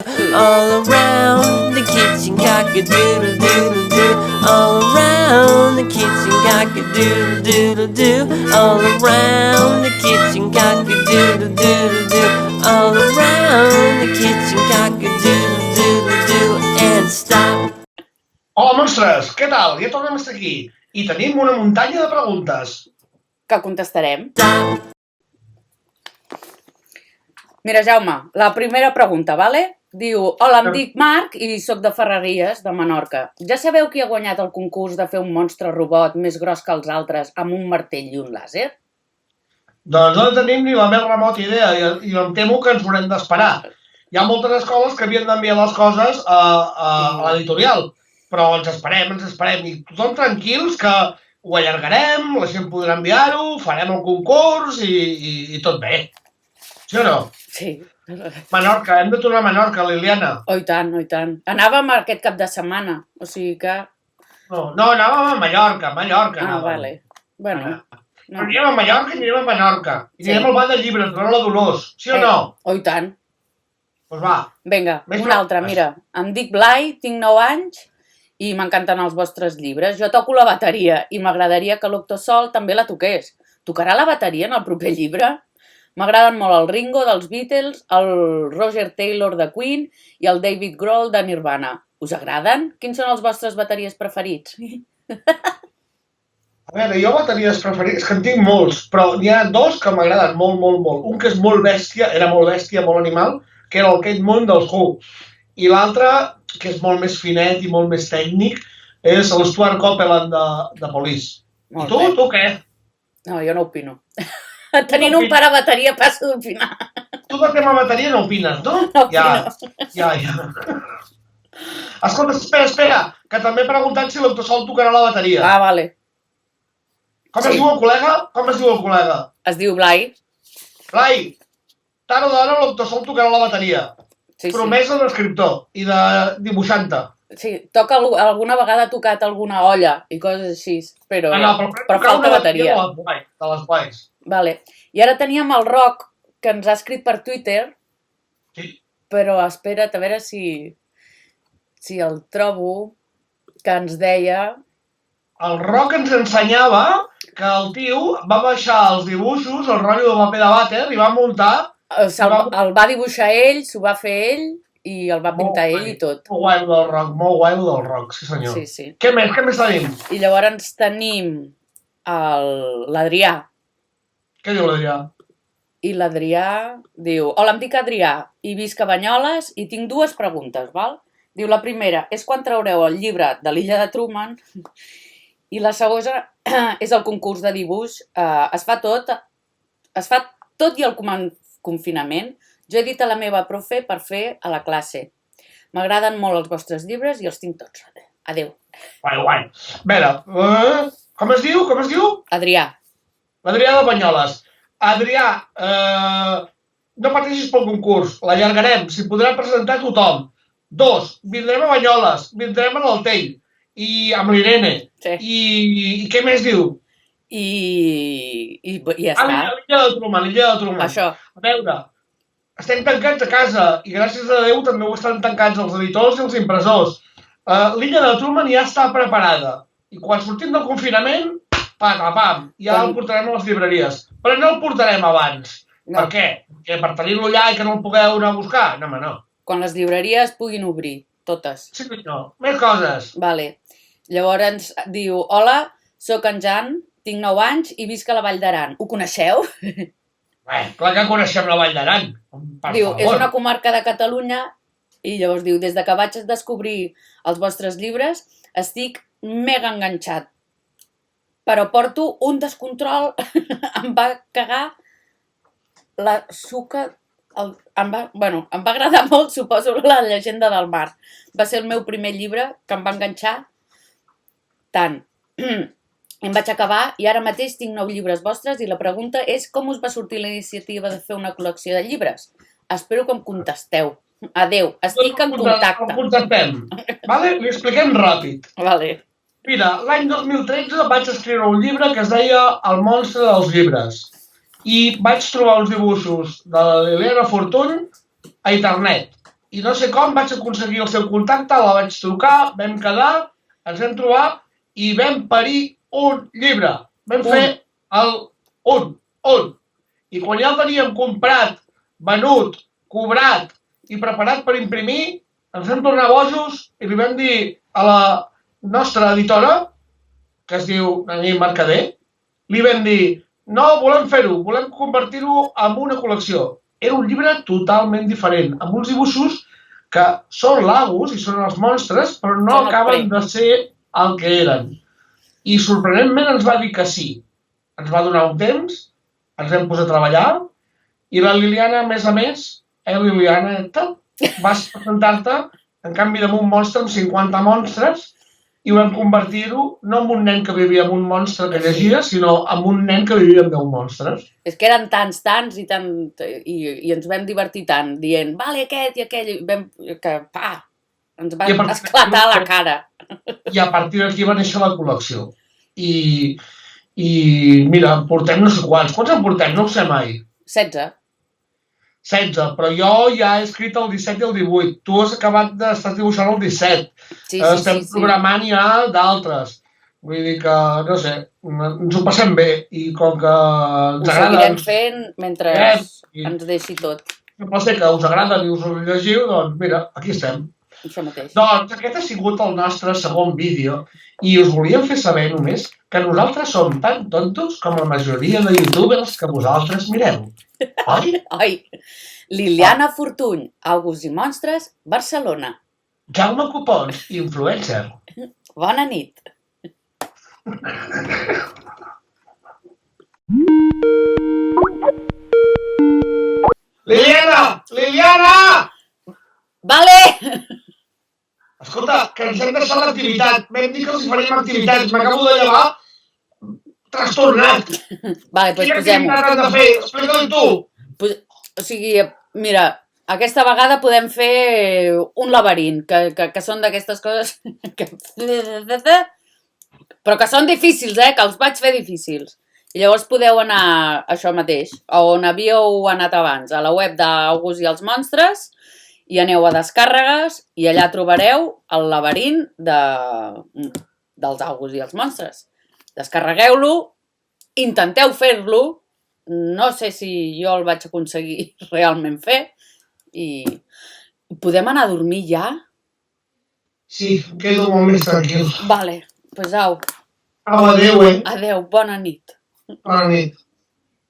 All around the kitchen, cock-a-doodle-doodle-doo. All around the kitchen, cock-a-doodle-doodle-doo. All around the kitchen, cock-a-doodle-doodle-doo. All around the kitchen, cock-a-doodle-doodle-doo. And stop. Hola, monstres! Què tal? Ja tornem a estar aquí. I tenim una muntanya de preguntes. Que contestarem. Stop. Mira, Jaume, la primera pregunta, vale? Diu, hola, em dic Marc i sóc de Ferreries, de Menorca. Ja sabeu qui ha guanyat el concurs de fer un monstre robot més gros que els altres amb un martell i un làser? Doncs no tenim ni la més remota idea i em temo que ens haurem d'esperar. Hi ha moltes escoles que havien d'enviar les coses a l'editorial, però ens esperem i tothom tranquils que ho allargarem, la gent podrà enviar-ho, farem el concurs i tot bé. Sí o no? Sí. Menorca, hem de tornar a Menorca, Liliana. Oh, i tant, oh, i tant. Anàvem aquest cap de setmana, o sigui que... No, anàvem a Mallorca. Ah, vale. Bueno, no. Anirem a Mallorca i anirem a Menorca. I anirem al bar de llibres, a la Dolors. Sí o no? Oh, i tant. Doncs va. Vinga, una altra, mira. Em dic Blai, tinc 9 anys i m'encanten els vostres llibres. Jo toco la bateria i m'agradaria que l'Octosol també la toqués. Tocarà la bateria en el proper llibre? M'agraden molt el Ringo dels Beatles, el Roger Taylor de Queen i el David Grohl de Nirvana. Us agraden? Quins són els vostres bateries preferits? A veure, jo bateries preferits, que en tinc molts, però n'hi ha dos que m'agraden molt. Un que és molt bèstia, era molt bèstia, molt animal, que era el Kate Moon dels Who. I l'altre, que és molt més finet i molt més tècnic, és l'Stuart Copeland de Police. I tu què? No, jo no opino. Tenint un pare bateria passa d'opinar. Tu de tema bateria no opines, no? No opino. Ja. Escolta, espera, que també he preguntat si l'Octosol tocarà la bateria. Ah, vale. Com es diu el col·lega? Es diu Blai. Blai, tard o d'hora l'Octosol tocarà la bateria. Sí. Promesa d'escriptor i de dibuixanta. Sí, alguna vegada ha tocat alguna olla i coses així, però falta bateria. De les Blais. Vale. I ara teníem el Roc, que ens ha escrit per Twitter, sí. Però espera't a veure si el trobo, que ens deia... El Roc ens ensenyava que el tio va baixar els dibuixos, el rotllo de paper de vàter, i va muntar... El va dibuixar ell, s'ho va fer ell, i el va pintar ell i tot. Molt guai del Roc, sí senyor. Sí. Què més tenim? I llavors tenim l'Adrià. Què diu l'Adrià? I l'Adrià diu, hola, em dic Adrià i visc a Banyoles i tinc dues preguntes, val? Diu, la primera és quan traureu el llibre de l'Illa de Truman i la segona és el concurs de dibuix. Es fa tot i el confinament. Jo he dit a la meva profe per fer a la classe. M'agraden molt els vostres llibres i els tinc tots. Adéu. Guai. A veure, com es diu? Adrià. L'Adrià de Banyoles. Adrià, no pateixis pel concurs, l'allargarem, s'hi podrà presentar tothom. 2, vindrem a Banyoles, vindrem a l'Altell, i amb l'Irene. Sí. I què més diu? I ja està. L'Illa de Truman. Això. A veure, estem tancats a casa i gràcies a Déu també ho estan tancats els editors i els impressors. L'Illa de Truman ja està preparada i quan sortim del confinament, pam, ja el portarem a les llibreries. Però no el portarem abans. No. Per què? Per tenir-lo allà i que no el pugueu anar a buscar? No, home, no. Quan les llibreries puguin obrir, totes. Sí, no. Més coses. Vale. Llavors diu, hola, sóc en Jan, tinc 9 anys i visc a la Vall d'Aran. Ho coneixeu? Clar que coneixem la Vall d'Aran. Diu, és una comarca de Catalunya i llavors diu, des que vaig descobrir els vostres llibres estic mega enganxat. Però porto un descontrol, em va cagar la suca... Em va agradar molt, suposo, la llegenda del mar. Va ser el meu primer llibre que em va enganxar tant. Em vaig acabar i ara mateix tinc 9 llibres vostres i la pregunta és com us va sortir la iniciativa de fer una col·lecció de llibres? Espero que em contesteu. Adéu, estic en contacte. El contactem. Vale? Li expliquem ràpid. Vale. Mira, l'any 2013 vaig escriure un llibre que es deia El monstre dels llibres. I vaig trobar uns dibuixos de la Liliana Fortuny a internet. i no sé com vaig aconseguir el seu contacte, la vaig trucar, vam quedar, ens vam trobar i vam parir un llibre. Vam fer un. I quan ja el teníem comprat, venut, cobrat i preparat per imprimir, ens vam tornar bojos i li vam dir a la nostra editora, que es diu Nani Mercader, li vam dir, no, volem fer-ho, volem convertir-ho en una col·lecció. Era un llibre totalment diferent, amb uns dibuixos que són lagos i són els monstres, però no acaben de ser el que eren. I sorprenentment ens va dir que sí. Ens va donar un temps, ens vam posar a treballar, i la Liliana, a més, Liliana, vas presentar-te, en canvi d'un monstre amb 50 monstres, i ho vam convertir-ho no en un nen que vivia amb un monstre que llegia, sinó en un nen que vivia amb 10 monstres. És que eren tants, i ens vam divertir tant, dient, vale, aquest i aquell, ens va esclatar la cara. I a partir d'aquí va néixer la col·lecció. I mira, portem no sé quants en portem? No ho sé mai. 16, però jo ja he escrit el 17 i el 18. Tu has acabat estàs dibuixant el 17. Estem programant ja d'altres. Vull dir que, no sé, ens ho passem bé i com que ens agrada... Ho seguirem fent mentre ens deixi tot. Sembla ser que us agrada i us ho llegiu, doncs mira, aquí estem. Això mateix. Doncs aquest ha sigut el nostre segon vídeo i us volíem fer saber només que nosaltres som tan tontos com la majoria de youtubers que vosaltres mireu. Oi? Oi. Liliana Fortuny, August i Monstres, Barcelona. Jaume Copons, influencer. Bona nit. Liliana! Vale! Escolta, que ens hem deixat l'activitat. Vam dir que els faríem activitats. M'acabo de llevar trastornat. Vale, doncs Quina posem-ho. activitat hem de fer? Explica-li tu. O sigui, mira, aquesta vegada podem fer un laberint, que són d'aquestes coses però que són difícils, que els vaig fer difícils. I llavors podeu anar a això mateix, on havíeu anat abans, a la web d'August i els Monstres, i aneu a descàrregues i allà trobareu el laberint dels August i els Monstres. Descarregueu-lo, intenteu fer-lo, no sé si jo el vaig aconseguir realment fer, i podem anar a dormir ja? Sí, quedo molt més tranquil. Vale, doncs au. Au, adéu, Adéu, bona nit. Bona nit.